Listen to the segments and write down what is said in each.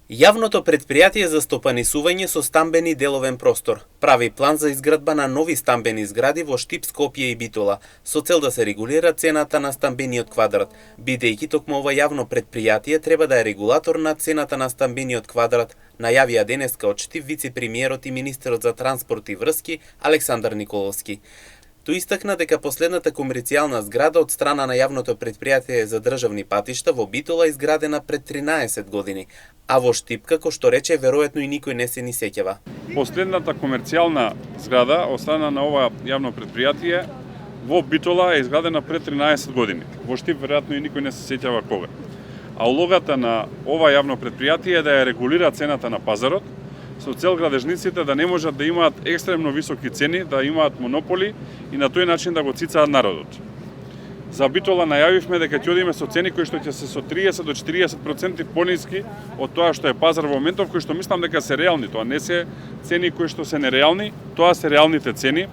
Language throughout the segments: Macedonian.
Јавното претпријатие за стопанисување со стамбени деловен простор прави план за изградба на нови стамбени згради во Штип, Скопје и Битола, со цел да се регулира цената на стамбениот квадрат, бидејќи токму ова јавно претпријатие треба да е регулатор на цената на стамбениот квадрат, најавија денеска од Штип вице-премиерот и министерот за транспорт и врски Александар Николовски. Тој истакна дека последната комерцијална зграда од страна на јавното претпријатие за државни патишта во Битола изградена пред 13 години, а во Штип, како што рече, веројатно и никој не се ни сеќава. Последната комерцијална зграда од страна на ова јавно претпријатие во Битола е изградена пред 13 години. Во Штип веројатно и никој не се сеќава кога. А улогата на ова јавно претпријатие е да ја регулира цената на пазарот, со цел градежниците да не можат да имаат екстремно високи цени, да имаат монополи и на тој начин да го цицаат народот. За Битола најавивме дека ќе одиме со цени кои што ќе се со 30 до 40% пониски од тоа што е пазар во моментов, кои што мислам дека се реални. Тоа не се цени кои што се нереални, тоа се реалните цени.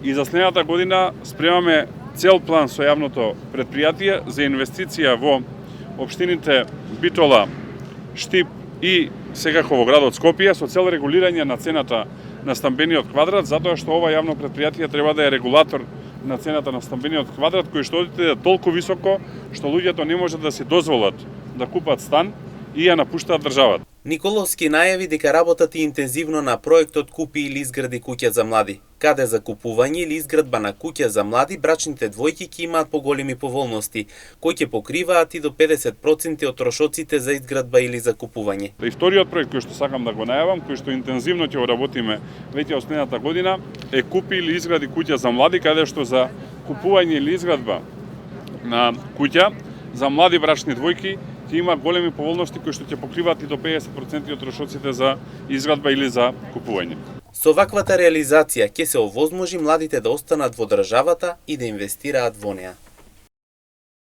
И за следната година спремаме цел план со јавното претпријатие за инвестиција во општините Битола, Штип и секако во градот Скопје со цел регулирање на цената на стамбениот квадрат, затоа што ова јавно претпријатие треба да е регулатор на цената на стамбениот квадрат, кој што одите толку високо што луѓето не можат да си дозволат да купат стан и ја напуштаат државата. Николовски најави дека работат интензивно на проектот Купи или изгради куќа за млади, каде за купување или изградба на куќа за млади брачните двојки ќе имаат поголеми поволности, кои ќе покриваат и до 50% од трошоците за изградба или за купување. И вториот проект кој што сакам да го најавам, кој што интензивно ќе го работиме веќе од следната година, е Купи или изгради куќа за млади, каде што за купување или изградба на куќа за млади брачни двојки ќе има големи поволности кои што ќе покриваат и до 50% од трошоците за изградба или за купување. Со ваквата реализација ќе се овозможи младите да останат во државата и да инвестираат во неа.